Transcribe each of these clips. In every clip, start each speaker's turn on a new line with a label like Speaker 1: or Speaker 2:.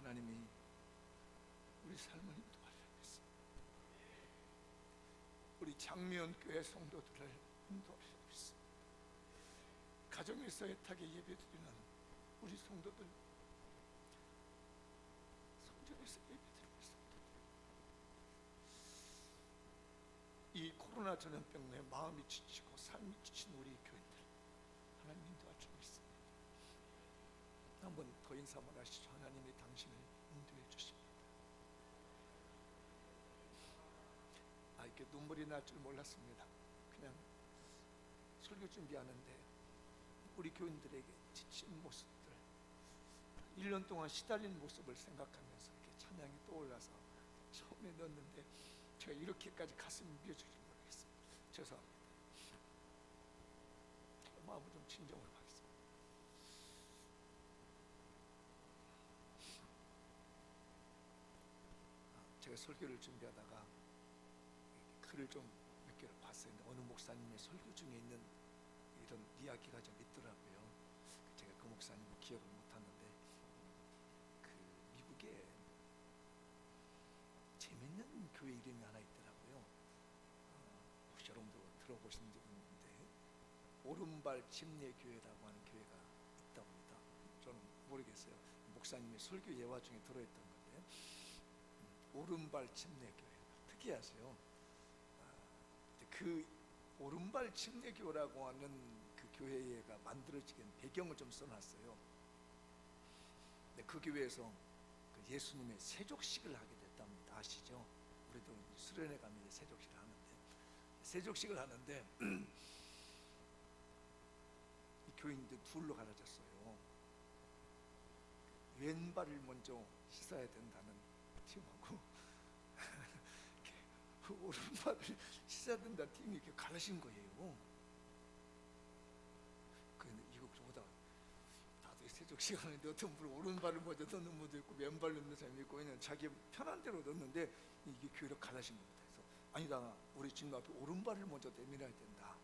Speaker 1: 하나님이 우리 삶을 인도하려고 했습니다. 우리 장미연교회 성도들을 인도하려고 했습니다. 가정에서 애타게 예배드리는 우리 성도들, 성전에서 예배드리는 성도들, 이 코로나 전염병에 마음이 지치고 삶이 지친 우리 교인들 하나님 인도하시고 있습니다. 한번 더 인사만 하시죠. 하나님이 당신을 인도해 주십니다. 이렇게 눈물이 날 줄 몰랐습니다. 그냥 설교 준비하는데 우리 교인들에게 지친 모습들, 1년 동안 시달린 모습을 생각하면서 이렇게 찬양이 떠올라서 처음에 넣었는데 제가 이렇게까지 가슴이 미어질 줄 모르겠습니다. 죄송합니다. 마음을 좀 진정을 하겠습니다. 제가 설교를 준비하다가 글을 좀 몇 개를 봤어요. 어느 목사님의 설교 중에 있는 이런 이야기가 좀 있더라고요. 제가 그 목사님을 기억을 못하는데 그 미국에 재밌는 교회 이름이 하나 있더라고요. 혹시 여러분도 들어보신 적은 있는데 오른발 침례교회라고 하는 교회가 있답니다. 저는 모르겠어요. 목사님의 설교 예화 중에 들어있던 건데 오른발 침례교회 특이하세요. 그 오른발 침례교라고 하는 그 교회가 만들어지게 배경을 좀 써놨어요. 근데 그 교회에서 그 예수님의 세족식을 하게 됐답니다. 아시죠? 우리도 수련회 가면 세족식을 하는데 세족식을 하는데 이 교인들 둘로 갈라졌어요. 왼발을 먼저 씻어야 된다는 팀하고 오른발을 씻어야 된다는 팀이 이렇게 갈라진 거예요. 그런데 이거 보다 나도 세족 시간인데 어떤 분은 오른발을 먼저 넣는 분도 있고 왼발 넣는 사람이 있고 그냥 자기 편한 대로 넣는데 이게 교회로 갈라진 겁니다. 그래서 아니다, 우리 주님 앞에 오른발을 먼저 내밀어야 된다.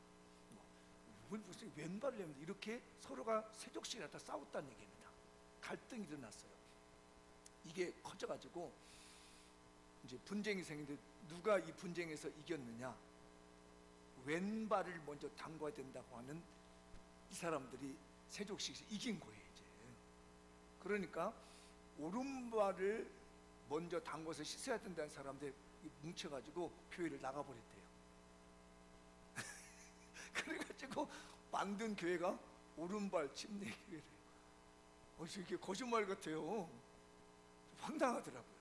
Speaker 1: 무슨 왼발을 내밀다 이렇게 서로가 세족식을 갖다 싸웠다는 얘기입니다. 갈등이 일어났어요. 이게 커져가지고 이제 분쟁이 생기는데 누가 이 분쟁에서 이겼느냐? 왼발을 먼저 담궈야 된다고 하는 이 사람들이 세족식에서 이긴 거예요. 이제 그러니까 오른발을 먼저 담궈서 씻어야 된다는 사람들이 뭉쳐가지고 교회를 나가버렸대요. 그래가지고 만든 교회가 오른발 침례교회래요. 이게 거짓말 같아요. 황당하더라고요.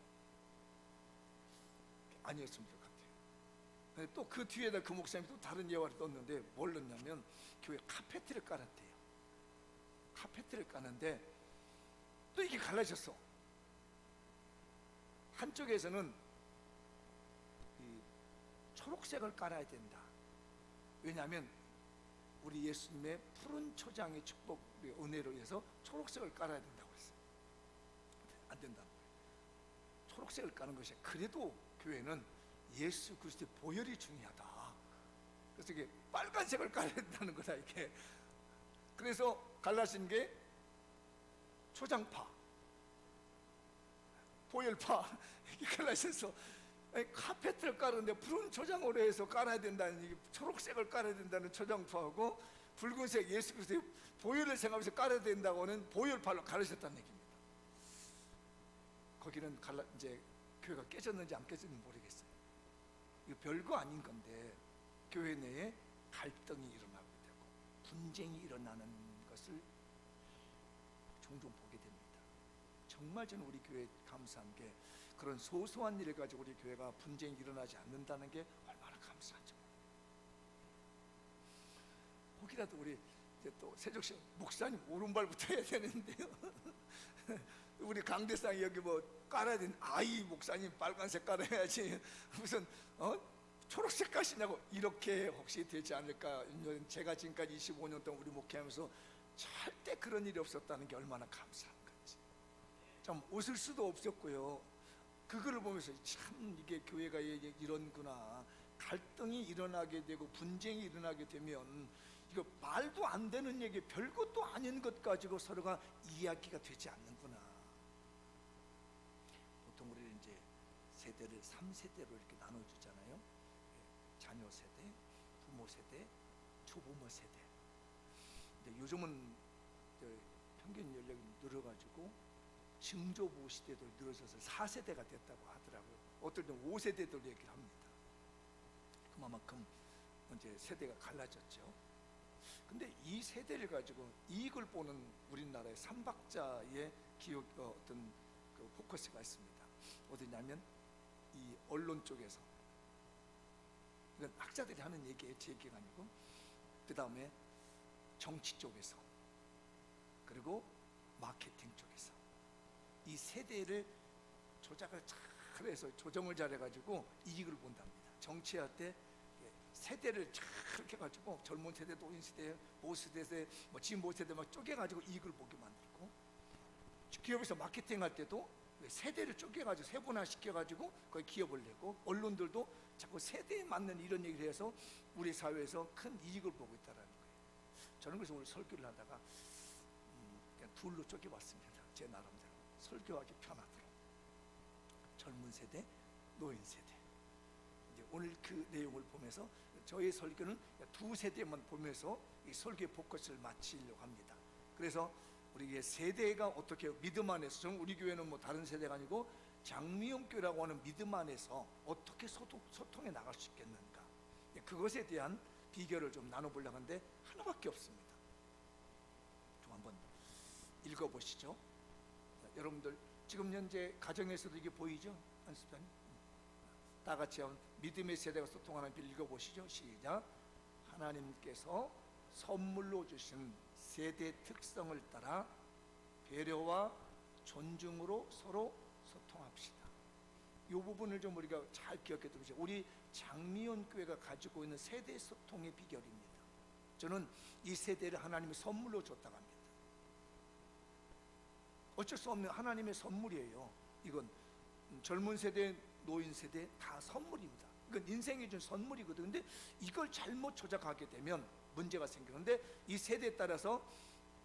Speaker 1: 아니었으면 좋겠대요. 또 그 뒤에다 그 목사님이 또 다른 예화를 떴는데 뭘 넣냐면 교회 카페트를 깔았대요. 카페트를 까는데 또 이게 갈라졌어. 한쪽에서는 이 초록색을 깔아야 된다. 왜냐하면 우리 예수님의 푸른 초장의 축복의 은혜로 해서 초록색을 깔아야 된다고 했어요. 안 된다는 거예요. 초록색을 까는 것이 그래도 교회는 예수 그리스도의 보혈이 중요하다. 그래서 이게 빨간색을 깔아야 된다는 거다 이게. 그래서 갈라진 게 초장파, 보혈파 이렇게 갈라져서 카페트를 깔았는데 푸른 초장으로 해서 깔아야 된다는 이게 초록색을 깔아야 된다는 초장파하고 붉은색 예수 그리스도의 보혈을 생각하면서 깔아야 된다고는 보혈파로 가르쳤다는 얘기입니다. 거기는 이제 교회가 깨졌는지 안 깨졌는지 모르겠어요. 이거 별거 아닌 건데 교회 내에 갈등이 일어나게 되고 분쟁이 일어나는 것을 종종 보게 됩니다. 정말 저는 우리 교회에 감사한 게 그런 소소한 일을 가지고 우리 교회가 분쟁이 일어나지 않는다는 게 얼마나 감사한지. 혹이라도 우리 이제 또 세족식 목사님 오른발부터 해야 되는데요. 우리 강대상 여기 뭐 깔아야 되는 아이 목사님 빨간색 깔아야지 무슨 초록색 까시냐고 이렇게 혹시 되지 않을까. 제가 지금까지 25년 동안 우리 목회하면서 절대 그런 일이 없었다는 게 얼마나 감사한 건지 참 웃을 수도 없었고요. 그거를 보면서 참 이게 교회가 이런구나. 갈등이 일어나게 되고 분쟁이 일어나게 되면 이거 말도 안 되는 얘기, 별것도 아닌 것 가지고 서로가 이야기가 되지 않는구나. 세대를 3세대로 이렇게 나눠주잖아요. 자녀 세대, 부모 세대, 조부모 세대. 근데 요즘은 평균 연령이 늘어가지고 증조부 시대도 늘어져서 4세대가 됐다고 하더라고요. 어떨 때는 5세대도 얘기를 합니다. 그만큼 이제 세대가 갈라졌죠. 근데 이 세대를 가지고 이익을 보는 우리나라의 삼박자의 기업 어떤 그 포커스가 있습니다. 어디냐면 이 언론 쪽에서, 이건 학자들이 하는 얘기예요, 제 얘기가 아니고. 그 다음에 정치 쪽에서, 그리고 마케팅 쪽에서 이 세대를 조작을 잘해서 조정을 잘해가지고 이익을 본답니다. 정치할 때 세대를 잘 이렇게 가지고 젊은 세대, 노인 세대, 보수세대, 뭐 진보 세대 막 쪼개가지고 이익을 보게 만들고, 기업에서 마케팅 할 때도 세대를 쪼개가지고 세분화 시켜가지고 거기 기업을 내고, 언론들도 자꾸 세대에 맞는 이런 얘기를 해서 우리 사회에서 큰 이익을 보고 있다는 거예요. 저는 그래서 오늘 설교를 하다가 그냥 둘로 쪼개봤습니다. 제 나름대로 설교하기 편하도록. 젊은 세대, 노인 세대. 이제 오늘 그 내용을 보면서 저의 설교는 두 세대만 보면서 이 설교의 포커스를 맞추려고 합니다. 그래서 우리 세대가 어떻게 믿음 안에서, 저는 우리 교회는 뭐 다른 세대가 아니고 장미용교라고 하는 믿음 안에서 어떻게 소통해 나갈 수 있겠는가, 그것에 대한 비결을 좀 나눠보려고 하는데 하나밖에 없습니다. 좀 한번 읽어보시죠. 여러분들 지금 현재 가정에서도 이게 보이죠? 안수자님, 다 같이 한번 믿음의 세대가 소통하는 길 읽어보시죠. 시작. 하나님께서 선물로 주신 세대 특성을 따라 배려와 존중으로 서로 소통합시다. 이 부분을 좀 우리가 잘 기억해 두십시오. 우리 장미연 교회가 가지고 있는 세대 소통의 비결입니다. 저는 이 세대를 하나님이 선물로 줬다고 합니다. 어쩔 수 없는 하나님의 선물이에요. 이건 젊은 세대, 노인 세대 다 선물입니다. 이건 인생이 준 선물이거든. 근데 이걸 잘못 조작하게 되면 문제가 생기는데, 이 세대에 따라서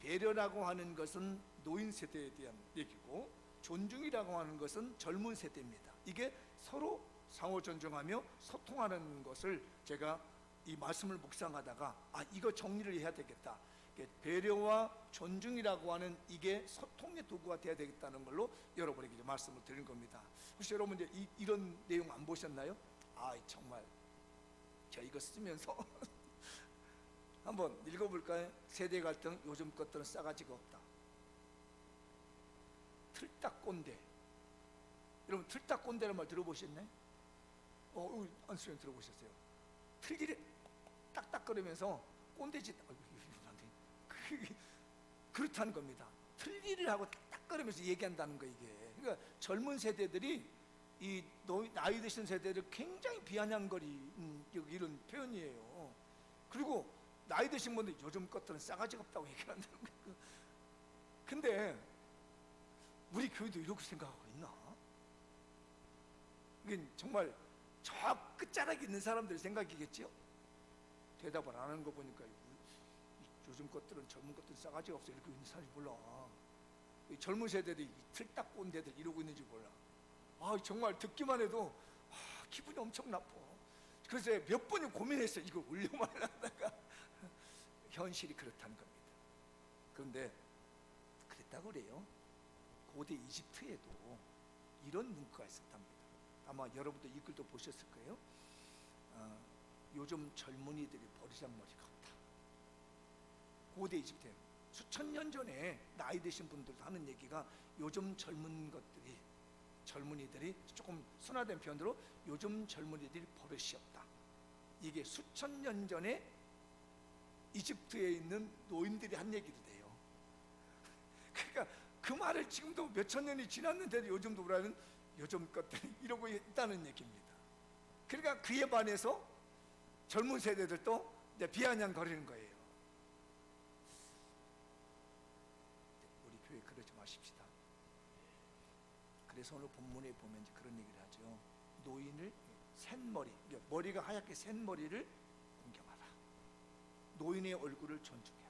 Speaker 1: 배려라고 하는 것은 노인 세대에 대한 얘기고, 존중이라고 하는 것은 젊은 세대입니다. 이게 서로 상호 존중하며 소통하는 것을 제가 이 말씀을 묵상하다가 이거 정리를 해야 되겠다. 배려와 존중이라고 하는 이게 소통의 도구가 돼야 되겠다는 걸로 여러분에게 말씀을 드린 겁니다. 혹시 여러분 이제 이런 내용 안 보셨나요? 정말 저 이거 쓰면서 한번 읽어볼까요? 세대 갈등, 요즘 것들은 싸가지가 없다. 틀딱꼰대. 여러분 틀딱꼰대라는 말 들어보셨나요? 우리 안수영 들어보셨어요? 틀기를 딱딱거리면서 꼰대짓, 그렇다는 겁니다. 틀리를 하고 딱딱거리면서 얘기한다는 거, 이게. 그러니까 젊은 세대들이 이 나이 드신 세대를 굉장히 비아냥거리는 이런 표현이에요. 그리고 나이 드신 분들 요즘 것들은 싸가지가 없다고 얘기한다는 거예요. 근데 우리 교회도 이렇게 생각하고 있나? 이게 정말 저 끝자락에 있는 사람들의 생각이겠죠? 대답을 안 하는 거 보니까 요즘 것들은, 젊은 것들은 싸가지가 없어 이렇게 있는 사람이 몰라. 이 젊은 세대들이 틀딱꼰대들 이러고 있는지 몰라. 정말 듣기만 해도 기분이 엄청 나빠. 그래서 몇 번이 고민했어요. 이거 올려 말라다가 현실이 그렇다는 겁니다. 그런데 그랬다고 그래요. 고대 이집트에도 이런 문구가 있었답니다. 아마 여러분도 이 글도 보셨을 거예요. 요즘 젊은이들이 버리장머리가 없다. 고대 이집트에 수천 년 전에 나이 드신 분들도 하는 얘기가, 요즘 젊은이들이 조금 순화된 표현으로 요즘 젊은이들이 버릇이 없다. 이게 수천 년 전에 이집트에 있는 노인들이 한 얘기도 돼요. 그러니까 그 말을 지금도 몇천 년이 지났는데도 요즘도 우리는 요즘 것들이 이러고 있다는 얘기입니다. 그러니까 그에 반해서 젊은 세대들도 비아냥거리는 거예요. 우리 교회 그러지 마십시다. 그래서 오늘 본문에 보면 이제 그런 얘기를 하죠. 노인을 샌머리, 머리가 하얗게 센 머리를 공경하라. 노인의 얼굴을 존중해라.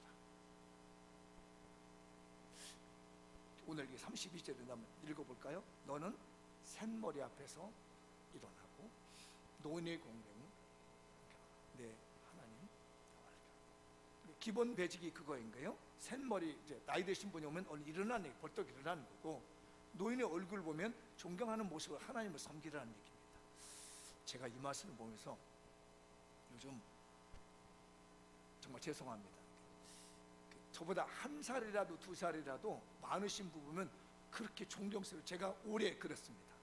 Speaker 1: 오늘 32절을 한번 읽어볼까요? 너는 샌머리 앞에서 일어나고 노인의 공경은 내 하나님. 기본 배직이 그거인 거예요. 샌머리 이제 나이 드신 분이 오면 얼른 일어나는 벌떡 일어나는 거고, 노인의 얼굴 보면 존경하는 모습으로 하나님을 섬기라는 얘기입니다. 제가 이 말씀을 보면서 요즘 정말 죄송합니다. 저보다 한 살이라도 두 살이라도 많으신 부부면 그렇게 존경스러워. 제가 올해 그랬습니다.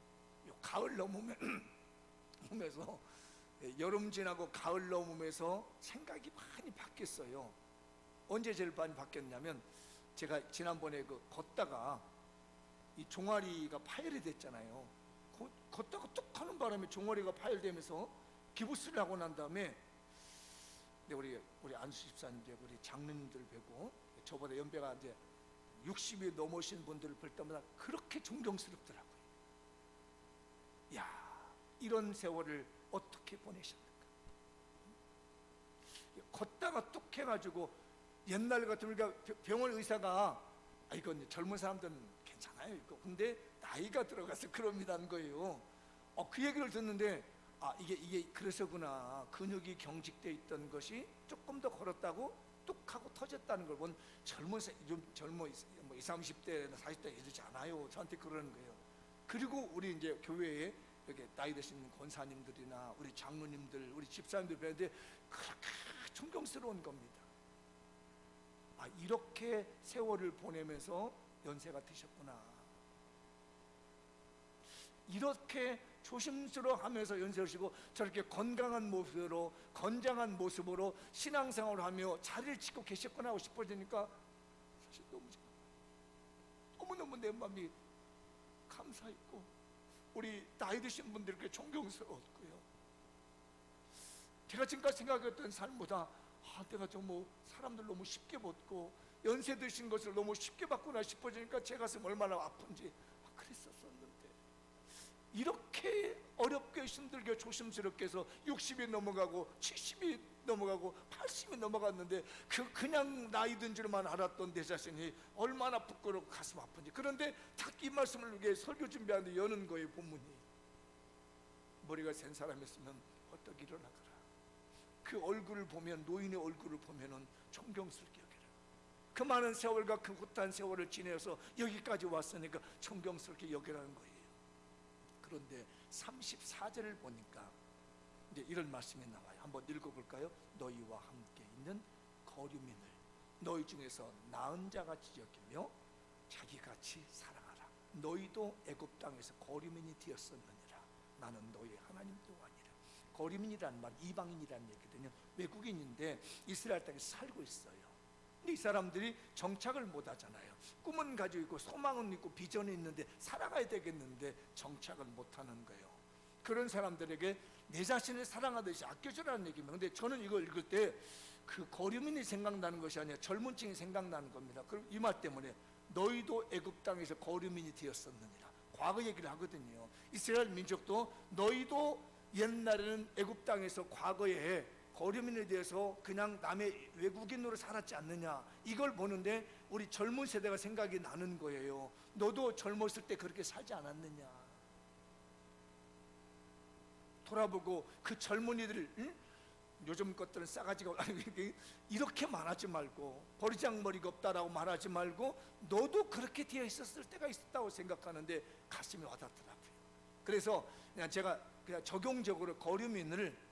Speaker 1: 가을 넘으면서 여름 지나고 가을 넘으면서 생각이 많이 바뀌었어요. 언제 제일 많이 바뀌었냐면, 제가 지난번에 걷다가 이 종아리가 파열이 됐잖아요. 걷다가 뚝 하는 바람에 종아리가 파열되면서 기부스를 하고 난 다음에, 우리 안수 집사님, 우리 장로님들 뵈고, 저보다 연배가 이제 60이 넘으신 분들을 볼 때마다 그렇게 존경스럽더라고요. 야, 이런 세월을 어떻게 보내셨는가. 걷다가 뚝 해가지고, 옛날 같으면 병원 의사가 이건 젊은 사람들은 괜찮아요, 이거. 근데 나이가 들어가서 그럽니다는 거예요. 그 얘기를 듣는데, 이게 그래서구나. 근육이 경직돼 있던 것이 조금 더 걸었다고 뚝 하고 터졌다는 걸 본 젊은 20, 30대, 40대 이러지 않아요. 저한테 그러는 거예요. 그리고 우리 이제 교회에 이렇게 나이 드신 권사님들이나 우리 장로님들, 우리 집사님들 뵈는데 그렇게 존경스러운 겁니다. 이렇게 세월을 보내면서 연세가 드셨구나. 이렇게 조심스러워하면서 연세를 쉬고 저렇게 건강한 모습으로, 건장한 모습으로 신앙생활을 하며 자리를 짓고 계셨구나 하고 싶어지니까 사실 너무너무 내 마음이 감사했고, 우리 나이 드신 분들께 존경스러웠고요. 제가 지금까지 생각했던 삶보다 내가 좀 사람들 너무 쉽게 벗고 연세 드신 것을 너무 쉽게 받구나 싶어지니까 제 가슴 얼마나 아픈지 그랬었는데, 이렇게 어렵게 힘들게 조심스럽게 해서 60이 넘어가고 70이 넘어가고 80이 넘어갔는데 그냥 나이 든 줄만 알았던 내 자신이 얼마나 부끄럽고 가슴 아픈지. 그런데 딱 이 말씀을 위해 설교 준비하는데 여는 거예요. 본문이 머리가 센 사람이었으면 벌떡 일어나거라. 그 얼굴을 보면, 노인의 얼굴을 보면은 존경스럽게 여기라. 그 많은 세월과 그 숱한 세월을 지내서 여기까지 왔으니까 존경스럽게 여기라는 거예요. 그런데 34절을 보니까 이제 이런 말씀이 나와요. 한번 읽어볼까요? 너희와 함께 있는 거류민을 너희 중에서 나은 자같이 여기며 자기같이 사랑하라. 너희도 애굽 땅에서 거류민이 되었었느니라. 나는 너희 하나님 또하니라. 거류민이라는 말, 이방인이라는 얘기거든요. 외국인인데 이스라엘 땅에 살고 있어요. 근데 이 사람들이 정착을 못 하잖아요. 꿈은 가지고 있고 소망은 있고 비전이 있는데 살아가야 되겠는데 정착을 못 하는 거예요. 그런 사람들에게 내 자신을 사랑하듯이 아껴주라는 얘기입니다. 근데 저는 이걸 읽을 때 그 거류민이 생각나는 것이 아니라 젊은 층이 생각나는 겁니다. 그럼 이 말 때문에 너희도 애굽 땅에서 거류민이 되었었느니라. 과거 얘기를 하거든요. 이스라엘 민족도 너희도 옛날에는 애굽 땅에서 과거에 거류민에 대해서 그냥 남의 외국인으로 살았지 않느냐, 이걸 보는데 우리 젊은 세대가 생각이 나는 거예요. 너도 젊었을 때 그렇게 살지 않았느냐. 돌아보고 그 젊은이들, 요즘 것들은 싸가지가 이렇게 말하지 말고, 버리장머리가 없다라고 말하지 말고 너도 그렇게 되어 있었을 때가 있었다고 생각하는데 가슴이 와닿더라고요. 그래서 제가 그냥 적용적으로 거류민을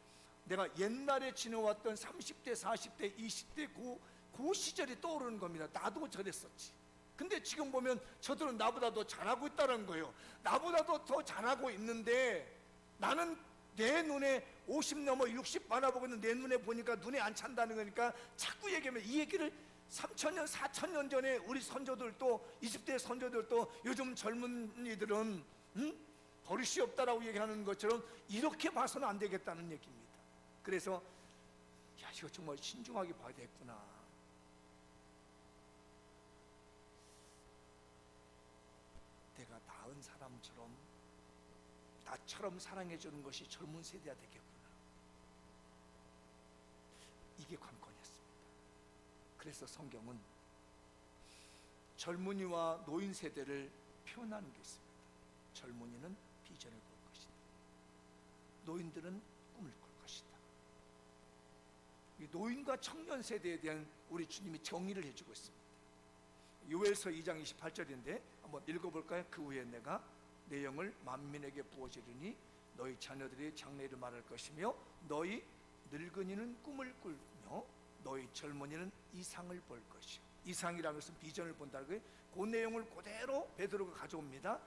Speaker 1: 내가 옛날에 지내왔던 30대, 40대, 20대 그 시절이 떠오르는 겁니다. 나도 저랬었지. 근데 지금 보면 저들은 나보다 더 잘하고 있다는 거예요. 나보다도 더 잘하고 있는데 나는 내 눈에 50 넘어 60 바라보고 있는 내 눈에 보니까 눈에 안 찬다는 거니까 자꾸 얘기하면, 이 얘기를 3,000년, 4,000년 전에 우리 선조들도, 20대 선조들도 요즘 젊은이들은 버릇이 없다라고 얘기하는 것처럼 이렇게 봐서는 안 되겠다는 얘기입니다. 그래서 이거 정말 신중하게 봐야 되겠구나. 내가 나은 사람처럼, 나처럼 사랑해 주는 것이 젊은 세대가 되겠구나. 이게 관건이었습니다. 그래서 성경은 젊은이와 노인 세대를 표현하는 게 있습니다. 젊은이는 비전을 볼 것이다. 노인들은 꿈을 꿀 것이다. 이 노인과 청년 세대에 대한 우리 주님이 정의를 해주고 있습니다. 요엘서 2장 28절인데 한번 읽어볼까요? 그 후에 내가 내 영을 만민에게 부어주리니 너희 자녀들이 장래를 말할 것이며 너희 늙은이는 꿈을 꿀며 너희 젊은이는 이상을 볼 것이요. 이상이라는 것은 비전을 본다는 거예요. 그 내용을 그대로 베드로가 가져옵니다.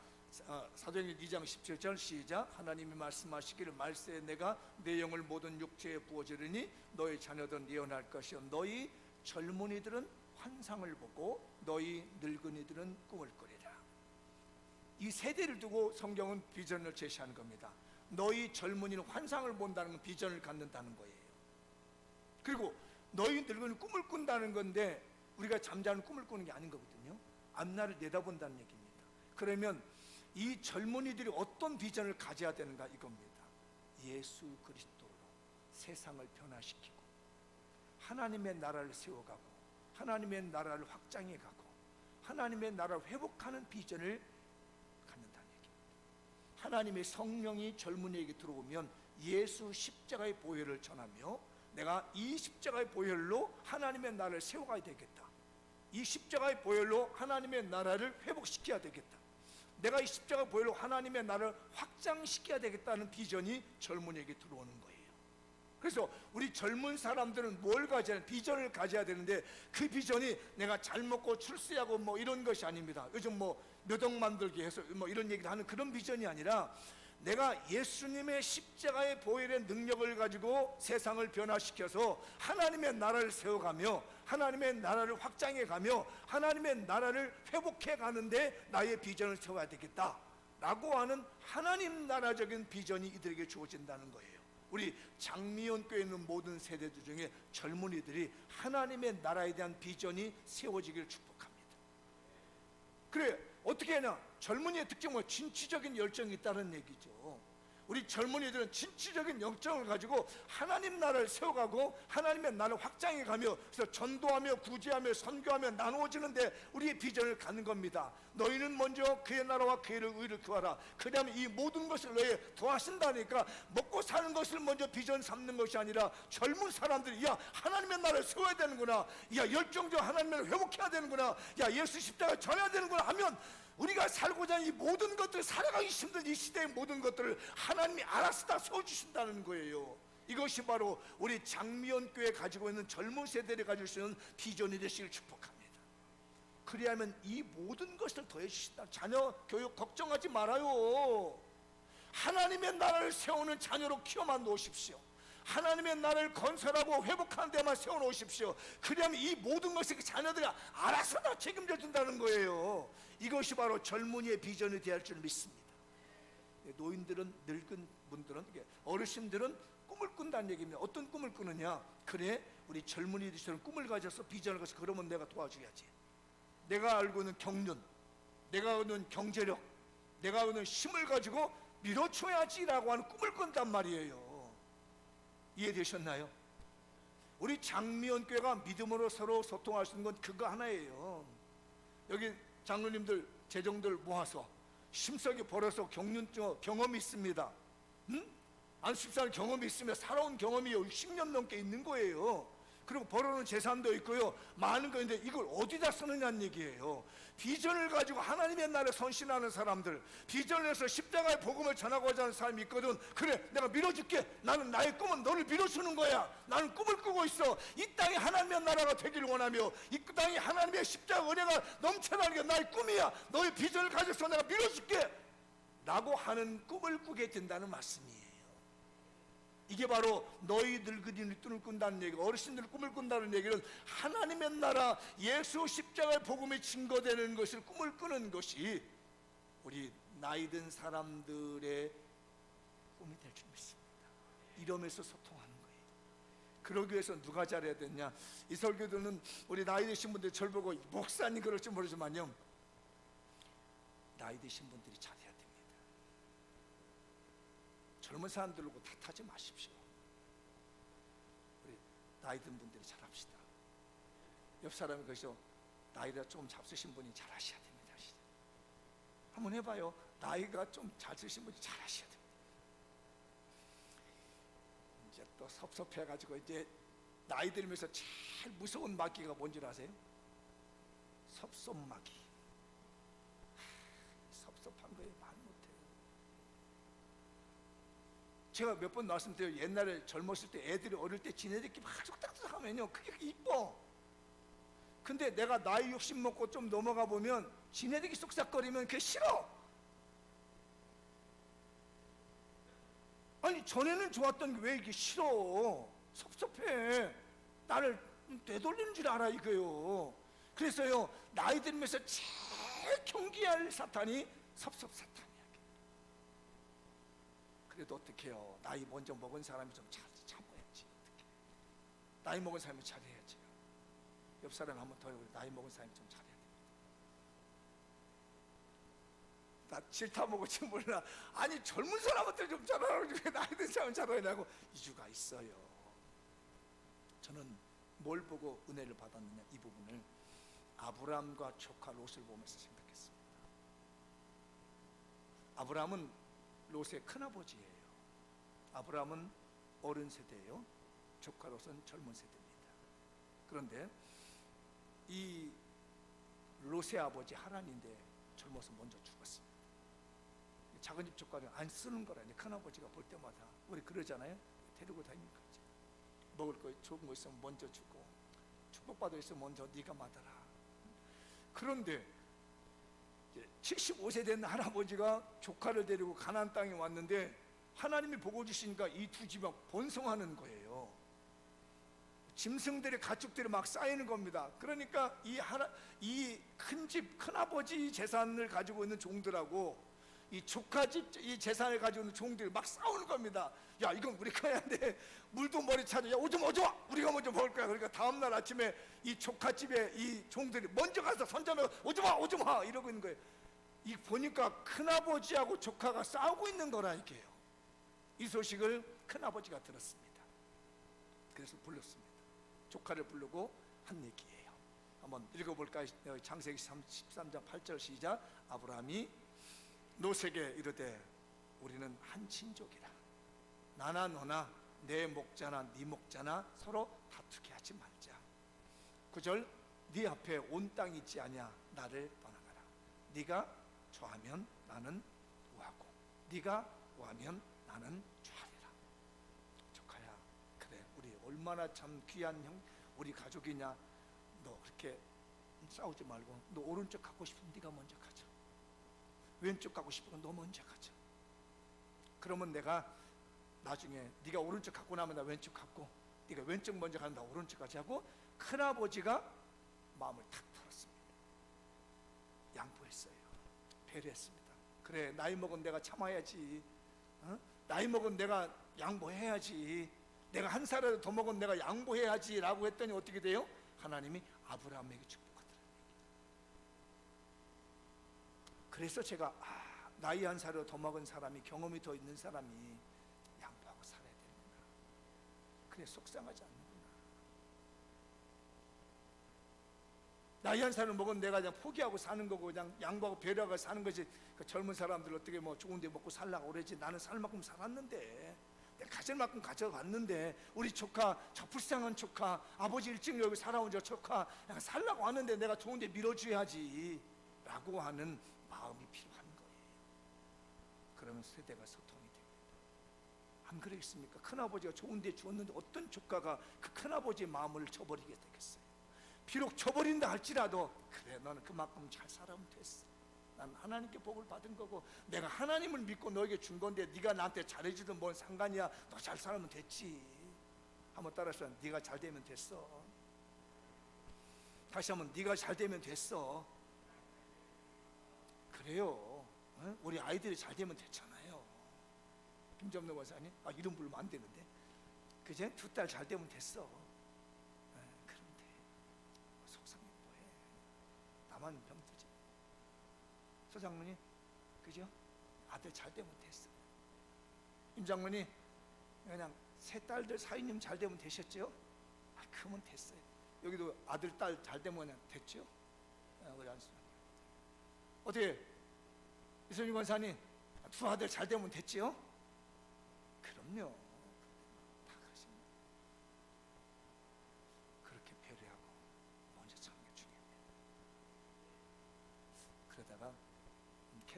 Speaker 1: 사도행전 2장 17절 시작. 하나님이 말씀하시기를 말세에 내가 내 영을 모든 육체에 부어주리니 너희 자녀들은 예언할 것이요 너희 젊은이들은 환상을 보고 너희 늙은이들은 꿈을 꾸리라. 이 세대를 두고 성경은 비전을 제시하는 겁니다. 너희 젊은이는 환상을 본다는 건 비전을 갖는다는 거예요. 그리고 너희 늙은이는 꿈을 꾼다는 건데 우리가 잠자는 꿈을 꾸는 게 아닌 거거든요. 앞날을 내다본다는 얘기입니다. 그러면 이 젊은이들이 어떤 비전을 가져야 되는가 이겁니다. 예수 그리스도로 세상을 변화시키고 하나님의 나라를 세워가고 하나님의 나라를 확장해가고 하나님의 나라를 회복하는 비전을 갖는다는 얘기입니다. 하나님의 성령이 젊은이에게 들어오면 예수 십자가의 보혈을 전하며 내가 이 십자가의 보혈로 하나님의 나라를 세워가야 되겠다. 이 십자가의 보혈로 하나님의 나라를 회복시켜야 되겠다. 내가 이 십자가의 보혈로 하나님의 나라를 확장시켜야 되겠다는 비전이 젊은이에게 들어오는 거예요. 그래서 우리 젊은 사람들은 뭘 가져야 비전을 가져야 되는데 그 비전이 내가 잘 먹고 출세하고 뭐 이런 것이 아닙니다. 요즘 뭐 몇 억 만들기 해서 뭐 이런 얘기를 하는 그런 비전이 아니라 내가 예수님의 십자가의 보혈의 능력을 가지고 세상을 변화시켜서 하나님의 나라를 세워가며 하나님의 나라를 확장해가며 하나님의 나라를 회복해가는데 나의 비전을 세워야 되겠다 라고 하는 하나님 나라적인 비전이 이들에게 주어진다는 거예요. 우리 장미연 교회에 있는 모든 세대들 중에 젊은이들이 하나님의 나라에 대한 비전이 세워지기를 축복합니다. 그래 어떻게 하냐? 젊은이의 특징은 진취적인 열정이 있다는 얘기죠. 우리 젊은이들은 진취적인 열정을 가지고 하나님 나라를 세워가고 하나님의 나라를 확장해가며 그래서 전도하며 구제하며 선교하며 나누어지는데 우리의 비전을 갖는 겁니다. 너희는 먼저 그의 나라와 그의 의를 구하라. 그다음에 이 모든 것을 너희 더하신다니까 먹고 사는 것을 먼저 비전 삼는 것이 아니라 젊은 사람들이 야 하나님의 나라를 세워야 되는구나. 야 열정적으로 하나님의 나라를 회복해야 되는구나. 야 예수 십자가 전해야 되는구나 하면 우리가 살고자 하는 이 모든 것들 살아가기 힘든 이 시대의 모든 것들을 하나님이 알아서 다 세워주신다는 거예요. 이것이 바로 우리 장미연 교회 가지고 있는 젊은 세대를 가질 수 있는 비전이 되시길 축복합니다. 그리하면 이 모든 것을 더해 주신다. 자녀 교육 걱정하지 말아요. 하나님의 나라를 세우는 자녀로 키워만 놓으십시오. 하나님의 나라를 건설하고 회복하는 데만 세워놓으십시오. 그러면 이 모든 것을 자녀들이 알아서 다 책임져 준다는 거예요. 이것이 바로 젊은이의 비전이 되어야 할 줄 믿습니다. 노인들은 늙은 분들은 어르신들은 꿈을 꾼다는 얘기입니다. 어떤 꿈을 꾸느냐? 그래 우리 젊은이들처럼 꿈을 가져서 비전을 가져서 그러면 내가 도와줘야지. 내가 알고 있는 경륜, 내가 알고 있는 경제력, 내가 알고 있는 힘을 가지고 밀어줘야지라고 하는 꿈을 꾼단 말이에요. 이해되셨나요? 우리 장미연 교회가 믿음으로 서로 소통할 수 있는 건 그거 하나예요. 여기 장로님들 재정들 모아서 심석이 벌어서 경험이 있습니다. 안식사는 경험이 있으며 살아온 경험이 60년 넘게 있는 거예요. 그리고 벌어놓은 재산도 있고요 많은 거 있는데 이걸 어디다 쓰느냐는 얘기예요. 비전을 가지고 하나님의 나라에 선신하는 사람들, 비전을 해서 십자가의 복음을 전하고자 하는 사람이 있거든. 그래 내가 밀어줄게. 나는 나의 꿈은 너를 밀어주는 거야. 나는 꿈을 꾸고 있어. 이 땅이 하나님의 나라가 되기를 원하며 이 땅이 하나님의 십자가 은혜가 넘쳐나는 게 나의 꿈이야. 너의 비전을 가져서 내가 밀어줄게 라고 하는 꿈을 꾸게 된다는 말씀이에요. 이게 바로 너희 늙은이는 꿈을 꾼다는 얘기, 어르신들 꿈을 꾼다는 얘기는 하나님의 나라 예수 십자가의 복음이 증거되는 것을 꿈을 꾸는 것이 우리 나이 든 사람들의 꿈이 될 줄 믿습니다. 이러면서 소통하는 거예요. 그러기 위해서 누가 잘해야 되냐? 이 설교들은 우리 나이 드신 분들 절 보고 목사님 그럴지 모르지만요 나이 드신 분들이 잘해야 됩니다. 젊은 사람들하고 탓하지 마십시오. 우리 나이 든 분들이 잘합시다. 옆 사람이 거기서 나이가 좀 잡수신 분이 잘하셔야 됩니다. 한번 해봐요. 나이가 좀 잘 드신 분이 잘하셔야 됩니다. 이제 또 섭섭해가지고 이제 나이 들면서 제일 무서운 마귀가 뭔지 아세요? 섭섭마귀. 섭섭한 거에 말 못해요. 제가 몇 번 말씀드려요. 옛날에 젊었을 때 애들이 어릴 때 지네들끼리 막 쏙딱쏙 하면요 그게 이뻐. 근데 내가 나이 60 먹고 좀 넘어가 보면 지네들끼리 쏙싹거리면 그게 싫어. 아니 전에는 좋았던 게 왜 이게 싫어? 섭섭해. 나를 되돌리는 줄 알아 이거요. 그래서요 나이 들면서 제일 경계할 사탄이 섭섭사탄이야. 그래도 어떡해요? 나이 먼저 먹은 사람이 좀 참아야지. 어떡해. 나이 먹은 사람이 잘해야지. 옆 사람 한번 더 해보세요. 나이 먹은 사람이 좀 잘해야 돼. 나 질타 먹을지 몰라. 아니 젊은 사람한테 좀 잘하라고 왜 나이 든 사람 잘하냐고. 이유가 있어요. 저는 뭘 보고 은혜를 받았느냐, 이 부분을 아브라함과 조카 롯을 보면서 생각했습니다. 아브라함은 롯의 큰아버지예요. 아브라함은 어른 세대예요. 조카 롯은 젊은 세대입니다. 그런데 이 롯의 아버지 하란인데 젊어서 먼저 죽었습니다. 작은 집 조카는 안 쓰는 거라. 이제 큰아버지가 볼 때마다 우리 그러잖아요. 데리고 다니는 거지. 먹을 거 좋은 거 있으면 먼저 주고 축복받을 있으면 먼저 네가 받아라. 그런데 75세 된 할아버지가 조카를 데리고 가나안 땅에 왔는데 하나님이 복을 주시니까 이 두 집이 막 번성하는 거예요. 짐승들의 가축들이 막 쌓이는 겁니다. 그러니까 이 큰 집 큰아버지 재산을 가지고 있는 종들하고 이 조카 집 이 재산을 가지고 있는 종들이 막 싸우는 겁니다. 야 이건 우리 거야. 근데 물도 머리 찾아. 야 오지마 우리가 먼저 먹을 거야. 그러니까 다음날 아침에 이 조카 집에 이 종들이 먼저 가서 손잡고 오지마 이러고 있는 거예요. 이 보니까 큰아버지하고 조카가 싸우고 있는 거라 이게요. 이 소식을 큰아버지가 들었습니다. 그래서 불렀습니다. 조카를 부르고 한 얘기예요. 한번 읽어볼까요? 창세기 13장 8절 시작. 아브라함이 롯에게 이르되 우리는 한 친족이라. 나나 너나 내 목자나 네 목자나 서로 다투게 하지 말자. 9절 네 앞에 온 땅이 있지 아니야. 나를 떠나가라. 네가 좌하면 나는 우하고 네가 우하면 나는 좌하리라. 조카야 그래 우리 얼마나 참 귀한 형 우리 가족이냐. 너 그렇게 싸우지 말고 너 오른쪽 갖고 싶으면 네가 먼저 가자. 왼쪽 가고 싶으면 너 먼저 가자. 그러면 내가 나중에 네가 오른쪽 갖고 나면 나 왼쪽 갖고 네가 왼쪽 먼저 가면 나 오른쪽 가지 하고 큰아버지가 마음을 탁 털었습니다. 양보했어요. 배려했습니다. 그래 나이 먹은 내가 참아야지. 나이 먹은 내가 양보해야지. 내가 한 살이라도 더 먹은 내가 양보해야지 라고 했더니 어떻게 돼요? 하나님이 아브라함에게 축복하더라. 그래서 제가 나이 한 살이라도 더 먹은 사람이 경험이 더 있는 사람이 양보하고 살아야 되는구나. 그래 속상하지 않는구나. 나이 한 살을 먹은 내가 그냥 포기하고 사는 거고 그냥 양보하고 배려하고 사는 거지. 그 젊은 사람들 어떻게 뭐 좋은 데 먹고 살라고 그러지. 나는 살 만큼 살았는데 내가 가질 만큼 가져갔는데 우리 조카 저 불쌍한 조카 아버지 일찍 여기 살아온 저 조카 그냥 살라고 하는데 내가 좋은 데 밀어줘야지 라고 하는 마음이 필요한 거예요. 그러면 세대가 소통이 됩니다. 안 그러겠습니까? 큰아버지가 좋은 데 주었는데 어떤 조카가 그 큰아버지의 마음을 저버리게 되겠어요? 비록 저버린다 할지라도 그래 너는 그만큼 잘 살아면 됐어. 난 하나님께 복을 받은 거고 내가 하나님을 믿고 너에게 준 건데 네가 나한테 잘해주든 뭔 상관이야. 너 잘 살면 됐지. 한번 따라서 네가 잘 되면 됐어. 다시 한번 네가 잘 되면 됐어. 그래요. 우리 아이들이 잘 되면 됐잖아요. 김점노 권사님 이름 부르면 안 되는데 그제 두 딸 잘 되면 됐어. 그런데 속상해 뭐해. 나만 병들지. 소장로님 그죠? 아들 잘 되면 됐어. 임장로님 그냥 세 딸들 사위님 잘 되면 되셨죠? 그러면 됐어요. 여기도 아들 딸 잘 되면 그냥 됐죠? 우리 안수 어떻게 이선희 권사님 두 아들 잘 되면 됐지요? 그럼요. 다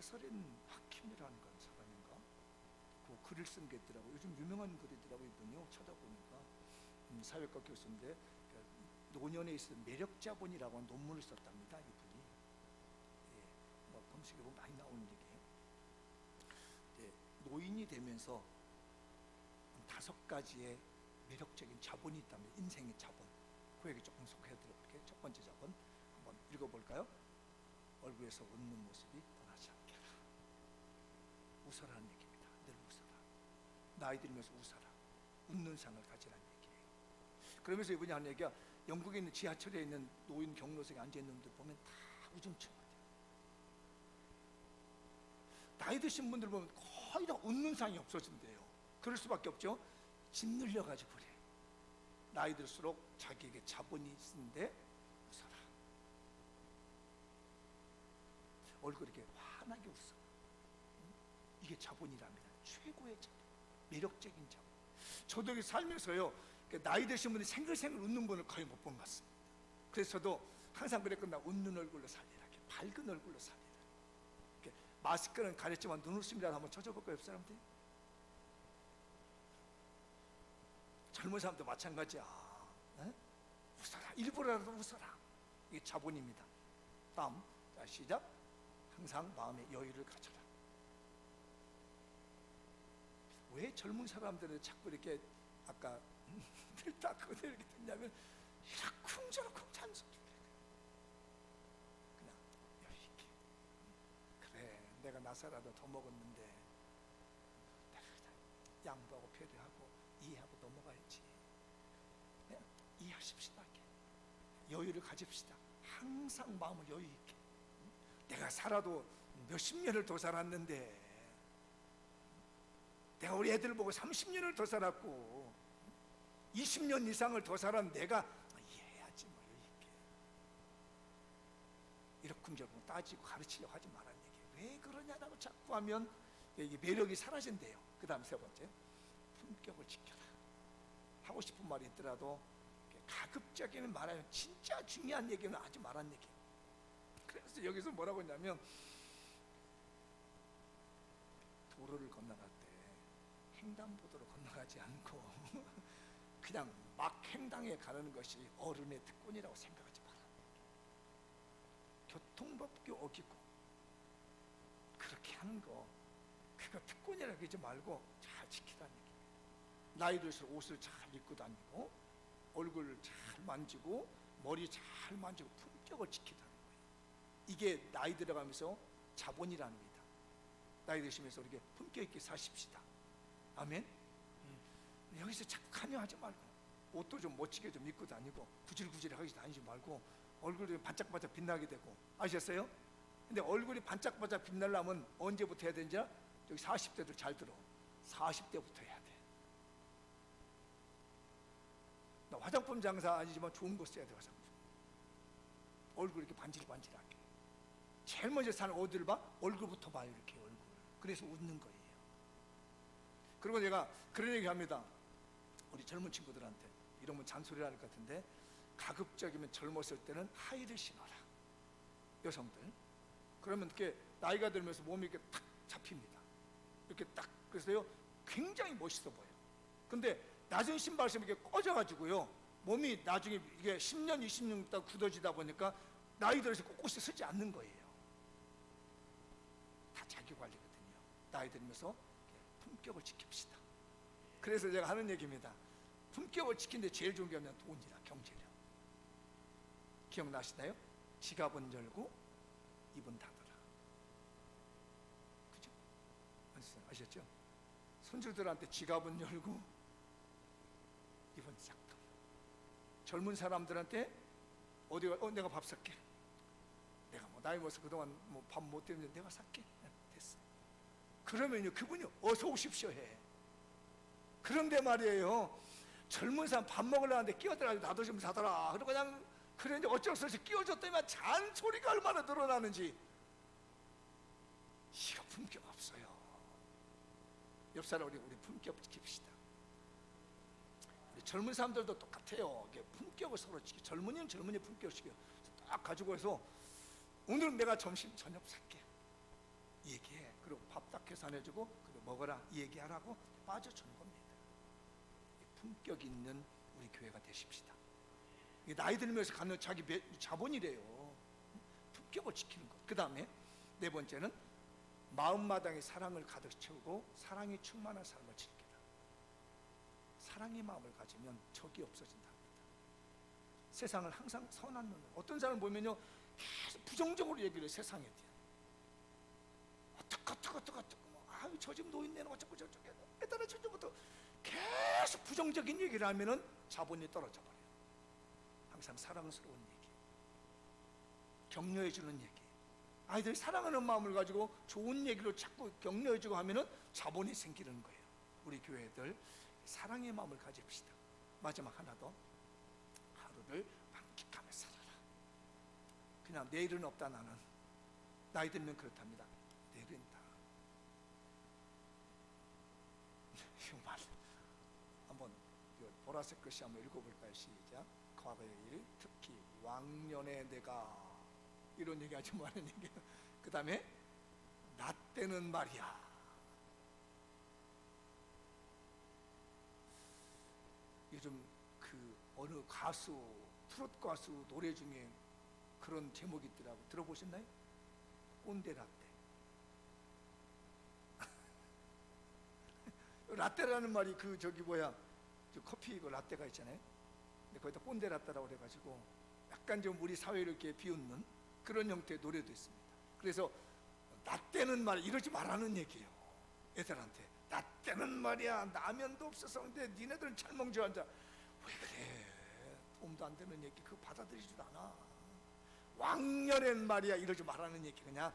Speaker 1: 카서린 하킴이라는 건 사람인가? 그 글을 쓴 게 있더라고요. 요즘 유명한 글이더라고요. 이분요. 찾아보니까 사회과 교수인데 노년에 있어서 매력자본이라고 하는 논문을 썼답니다. 이분이. 예, 뭐 검색해 보면 많이 나오는 얘기예요. 예, 노인이 되면서 5가지의 매력적인 자본이 있다면 인생의 자본. 그 얘기 조금 소개해드릴게요. 첫 번째 자본 한번 읽어볼까요? 얼굴에서 웃는 모습이 떠나지 않게 하라. 웃어라는 얘기입니다. 늘 웃어라. 나이 들면서 웃어라. 웃는 삶을 가지라는 얘기예요. 그러면서 이분이 하는 얘기가 영국에 있는 지하철에 있는 노인 경로석에 앉아있는 분들 보면 다 우중충하대요. 나이 드신 분들 보면 거의 다 웃는 상이 없어진대요. 그럴 수밖에 없죠. 짓눌려가지고 그래. 나이 들수록 자기에게 자본이 있는데 웃어라. 얼굴 이렇게 환하게 웃어. 이게 자본이랍니다. 최고의 자본, 매력적인 자본. 저도 이렇게 살면서요, 나이 드신 분이 생글생글 웃는 분을 거의 못 본 것 같습니다. 그래서 저도 항상 그랬거든요. 웃는 얼굴로 살리라. 이렇게 밝은 얼굴로 살리라. 이렇게 마스크는 가렸지만 눈웃음이라도 한번 쳐줘볼까요, 옆 사람들? 젊은 사람도 마찬가지야. 에? 웃어라. 일부러라도 웃어라. 이게 자본입니다. 다음, 자, 시작. 항상 마음의 여유를 가져라. 왜 젊은 사람들은 자꾸 이렇게 아까 들다 그대로 이렇게 듣냐면 이러쿵저러쿵 잔소리를 해. 그냥 여유 있게. 그래, 내가 나사라도 더 먹었는데 내가 그냥 양보하고 배려하고 이해하고 넘어가야지. 그냥 이해하십시다. 여유를 가집시다. 항상 마음을 여유 있게. 내가 살아도 몇십 년을 더 살았는데, 내가 우리 애들 보고 30년을 더 살았고 20년 이상을 더 살았는데 내가 이해해야지 뭐 이렇게 이러쿵저러쿵 따지고 가르치려고 하지 말라는 얘기예요. 왜 그러냐고 자꾸 하면 이게 매력이 사라진대요. 그 다음 세 번째, 품격을 지켜라. 하고 싶은 말이 있더라도 가급적이면 말하면 진짜 중요한 얘기는 하지 말라는 얘기예요. 그래서 여기서 뭐라고 했냐면, 도로를 건너갈 때 횡단보도로 건너가지 않고 그냥 막 횡단에 가는 것이 어른의 특권이라고 생각하지 마라. 교통법규 어기고 그렇게 하는 거, 그거 특권이라고 하지 말고 잘 지키라는 얘기예요. 나이 들수록 옷을 잘 입고 다니고 얼굴을 잘 만지고 머리 잘 만지고 품격을 지키라는 거예요. 이게 나이 들어가면서 자본이라는 겁니다. 나이 드시면서 이렇게 품격 있게 사십시다. 아멘. 여기서 자꾸 강요하지 말고 옷도 좀 멋지게 좀 입고 다니고 구질구질하게 다니지 말고 얼굴이 좀 반짝반짝 빛나게 되고, 아셨어요? 근데 얼굴이 반짝반짝 빛나려면 언제부터 해야 되는지 알아? 여기 40대들 잘 들어. 40대부터 해야 돼. 나 화장품 장사 아니지만 좋은 거 써야 돼. 화장품. 얼굴 이렇게 반질반질하게. 제일 먼저 사는 어디를 봐? 얼굴부터 봐요. 이렇게 얼굴. 그래서 웃는 거예요. 그리고 내가 그런 얘기 합니다. 우리 젊은 친구들한테. 이러면 잔소리를 할 것 같은데, 가급적이면 젊었을 때는 하의를 신어라. 여성들. 그러면 이렇게 나이가 들면서 몸이 이렇게 탁 잡힙니다. 이렇게 딱. 그래서요 굉장히 멋있어 보여요. 근데 낮은 신발 신으면 이게 꺼져가지고요 몸이 나중에 이게 10년 20년 있다 굳어지다 보니까 나이 들어서 꼿꼿이 서지 않는 거예요. 다 자기 관리거든요. 나이 들면서 품격을 지킵시다. 그래서 제가 하는 얘기입니다. 품격을 지키는데 제일 좋은 게 뭐냐면 돈이라, 경제력. 기억나시나요? 지갑은 열고 입은 닫아라. 그죠? 아셨죠? 손주들한테 지갑은 열고 입은 싹 닫아. 젊은 사람들한테 어디가 내가 밥 살게. 내가 뭐 나이 먹어서 그동안 뭐 밥 못 때문에 내가 살게. 됐어. 그러면요 그분이 어서 오십시오 해. 그런데 말이에요, 젊은 사람 밥 먹으려는데 끼어들어가지고 나도 좀 사더라. 그리고 그냥 그런데 어쩔 수 없이 끼워줬더니만 잔소리가 얼마나 늘어나는지. 이거 품격 없어요. 옆 사람 우리 품격 지킵시다. 우리 젊은 사람들도 똑같아요. 이게 품격을 서로 지키. 젊은이는 젊은이 품격을 지켜. 딱 가지고 해서 오늘은 내가 점심 저녁 살게. 얘기해. 그리고 밥 딱 계산해주고 그리고 먹어라 얘기하라고 빠져주는 겁니다. 품격 있는 우리 교회가 되십시다. 이게 나이 들면서 갖는 자기 자본이래요. 품격을 지키는 것. 그 다음에 네 번째는 마음마당에 사랑을 가득 채우고 사랑이 충만한 삶을 즐기라. 사랑의 마음을 가지면 적이 없어진답니다. 세상을 항상 선한 눈으로, 어떤 사람을 보면요 계속 부정적으로 얘기를 해요. 세상에 대한 어떡 아유 저 집 노인네는 어쩌고 저쩌고 애달아 저쩌고부터 계속 부정적인 얘기를 하면은 자본이 떨어져 버려요. 항상 사랑스러운 얘기, 격려해 주는 얘기, 아이들이 사랑하는 마음을 가지고 좋은 얘기로 자꾸 격려해 주고 하면은 자본이 생기는 거예요. 우리 교회들 사랑의 마음을 가집시다. 마지막 하나 더, 하루를 만끽하며 살아라. 그냥 내일은 없다. 나는 나이 들면 그렇답니다. 내일은 다 말 한번 보라색 글씨 한번 읽어볼까요? 시작. 과거의 일, 특히 왕년에 내가 이런 얘기 하지 말은 얘기예요. 그 다음에 나 때는 말이야. 요즘 그 어느 가수, 트로트 가수 노래 중에 그런 제목이 있더라고. 들어보셨나요? 꼰대 라떼. 라떼라는 말이 그 저기 뭐야, 저 커피 그 라떼가 있잖아요. 근데 거기다 꼰대 라떼라고 그래가지고 약간 좀 우리 사회를 이렇게 비웃는 그런 형태의 노래도 있습니다. 그래서 나 때는 말 이러지 말라는 얘기예요. 애들한테 나 때는 말이야 라면도 없어서 근데 니네들은 찰멍져 앉아. 왜 그래? 도움도 안 되는 얘기 그거 받아들이지도 않아. 왕년엔 말이야 이러지 말라는 얘기. 그냥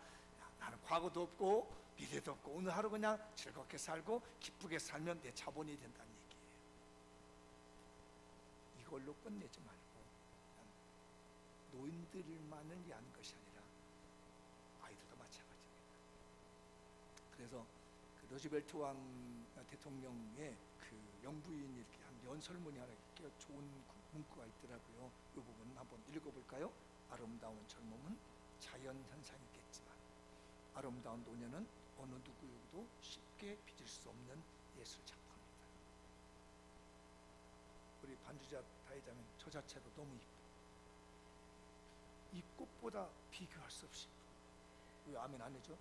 Speaker 1: 나는 과거도 없고 미래도 없고 오늘 하루 그냥 즐겁게 살고 기쁘게 살면 내 자본이 된다는 얘기예요. 이걸로 끝내지 말고 노인들만을 위한 것이 아니라 아이들도 마찬가지입니다. 그래서 그 로즈벨트 왕 대통령의 그 영부인이 이렇게 한 연설문이 하나 이렇게 좋은 문구가 있더라고요. 이 부분 한번 읽어볼까요? 아름다운 젊음은 자연 현상이겠지만 아름다운 노년은 어느 누구에게도 쉽게 빚을 수 없는 예술 작품이다. 우리 반주자 다이자면 저 자체도 너무 이뻐. 이 꽃보다 비교할 수 없이 왜 아멘 안 해줘?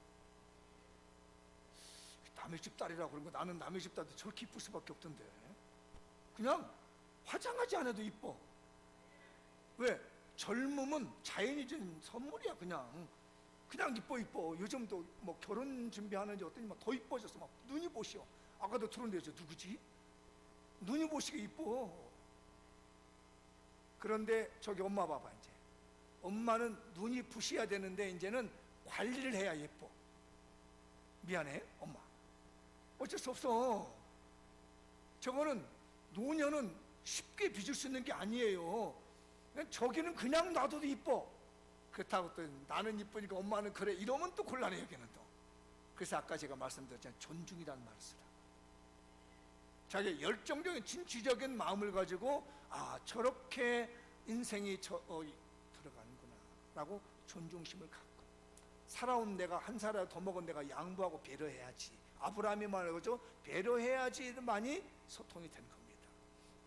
Speaker 1: 남의 집 딸이라고 그런 거. 나는 남의 집 딸도 저렇게 이쁠 수밖에 없던데. 그냥 화장하지 않아도 이뻐. 왜? 젊음은 자연이 준 선물이야. 그냥 이뻐. 요즘도 뭐 결혼 준비하는지 어떠니 막 더 이뻐졌어. 막 눈이 보시오. 아까도 들었는데 저 누구지? 눈이 보시게 이뻐. 그런데 저기 엄마 봐봐. 이제 엄마는 눈이 부셔야 되는데 이제는 관리를 해야 예뻐. 미안해 엄마. 어쩔 수 없어. 저거는 노년은 쉽게 빚을 수 있는 게 아니에요. 저기는 그냥 놔둬도 이뻐. 그렇다고 또 나는 이쁘니까 엄마는 그래 이러면 또 곤란해. 여기는 또. 그래서 아까 제가 말씀드렸잖아요. 존중이라는 말을 쓰라고. 자기 열정적인 진취적인 마음을 가지고 아 저렇게 인생이 들어가는구나 라고 존중심을 갖고 살아온 내가 한 살이라도 더 먹은 내가 양보하고 배려해야지. 아브라함이 말하죠. 배려해야지만이 소통이 된 겁니다.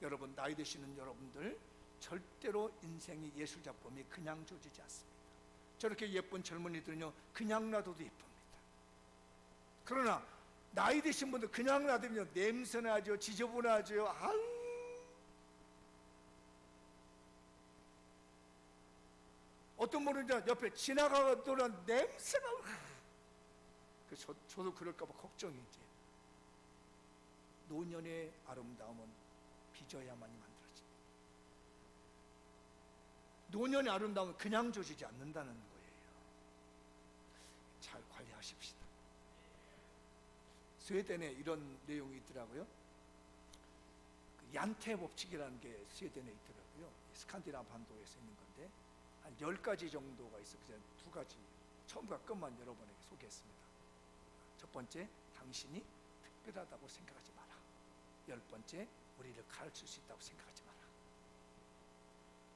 Speaker 1: 여러분 나이 드시는 여러분들 절대로 인생의 예술 작품이 그냥 조지지 않습니다. 저렇게 예쁜 젊은이들은요 그냥 놔둬도 예쁩니다. 그러나 나이 드신 분들 그냥 놔두면 냄새나죠, 지저분하죠. 아유. 어떤 분은 옆에 지나가더란 냄새가. 저도 그럴까봐 걱정이지. 노년의 아름다움은 빚어야만이 만들어집니다. 노년의 아름다움은 그냥 조지지 않는다는 거예요. 잘 관리하십시다. 스웨덴에 이런 내용이 있더라고요. 그 얀테 법칙이라는 게 스웨덴에 있더라고요. 스칸디나브 반도에서 있는 건데 한 10가지 정도가 있어. 그냥 2가지 처음과 끝만 여러분에게 소개했습니다. 첫 번째, 당신이 특별하다고 생각하지 마라. 10번째, 우리를 가르칠 수 있다고 생각하지 마라.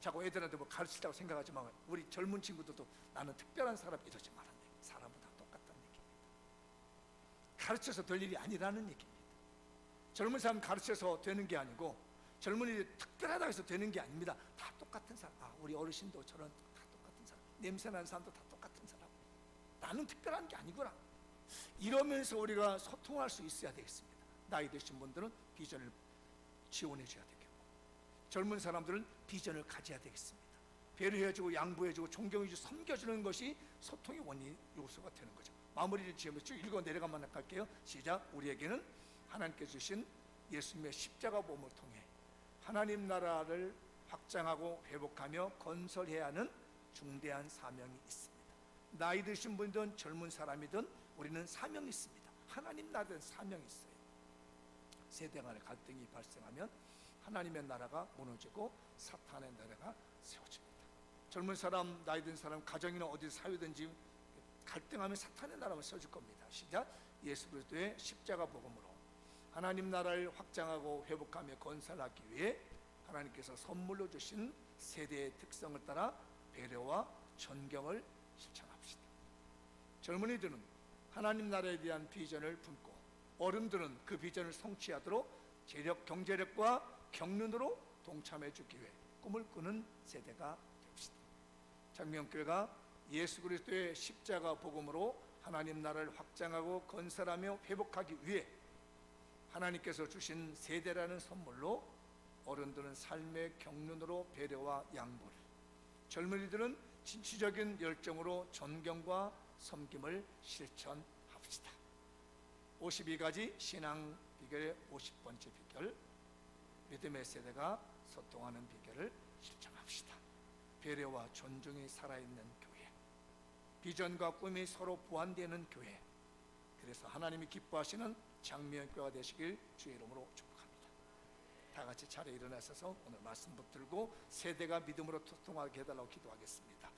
Speaker 1: 자꾸 애들한테 뭐 가르친다고 생각하지 마. 우리 젊은 친구들도 나는 특별한 사람 이러지 말았네. 사람은 다 똑같다는 얘기입니다. 가르쳐서 될 일이 아니라는 얘기입니다. 젊은 사람 가르쳐서 되는 게 아니고 젊은이들이 특별하다 해서 되는 게 아닙니다. 다 똑같은 사람. 우리 어르신도 저런 다 똑같은 사람. 냄새나는 사람도 다 똑같은 사람. 나는 특별한 게 아니구나. 이러면서 우리가 소통할 수 있어야 되겠습니다. 나이 드신 분들은 비전을 지원해 줘야 되겠고, 젊은 사람들은 비전을 가져야 되겠습니다. 배려해주고 양보해주고 존경해주고 섬겨주는 것이 소통의 원인 요소가 되는 거죠. 마무리를 지으면서 쭉 읽어 내려가만 할게요. 시작. 우리에게는 하나님께서 주신 예수님의 십자가 몸을 통해 하나님 나라를 확장하고 회복하며 건설해야 하는 중대한 사명이 있습니다. 나이 드신 분이든 젊은 사람이든 우리는 사명이 있습니다. 하나님 나라에 사명이 있어요. 세대 간의 갈등이 발생하면 하나님의 나라가 무너지고 사탄의 나라가 세워집니다. 젊은 사람, 나이 든 사람, 가정이나 어디 사회든지 갈등하면 사탄의 나라가 세워질 겁니다. 시작. 예수 그리스도의 십자가 복음으로 하나님 나라를 확장하고 회복하며 건설하기 위해 하나님께서 선물로 주신 세대의 특성을 따라 배려와 존경을 실천합시다. 젊은이들은 하나님 나라에 대한 비전을 품고 어른들은 그 비전을 성취하도록 재력, 경제력과 경륜으로 동참해 주기 위해 꿈을 꾸는 세대가 됩시다. 장명교회가 예수 그리스도의 십자가 복음으로 하나님 나라를 확장하고 건설하며 회복하기 위해 하나님께서 주신 세대라는 선물로 어른들은 삶의 경륜으로 배려와 양보를, 젊은이들은 진취적인 열정으로 존경과 섬김을 실천합시다. 52가지 신앙 비결의 50번째 비결, 믿음의 세대가 소통하는 비결을 실천합시다. 배려와 존중이 살아있는 교회, 비전과 꿈이 서로 보완되는 교회, 그래서 하나님이 기뻐하시는 장미연교회가 되시길 주의 이름으로 축복합니다. 다 같이 차례 일어나셔서 오늘 말씀 붙들고 세대가 믿음으로 소통하게 해달라고 기도하겠습니다.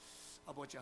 Speaker 1: 아버지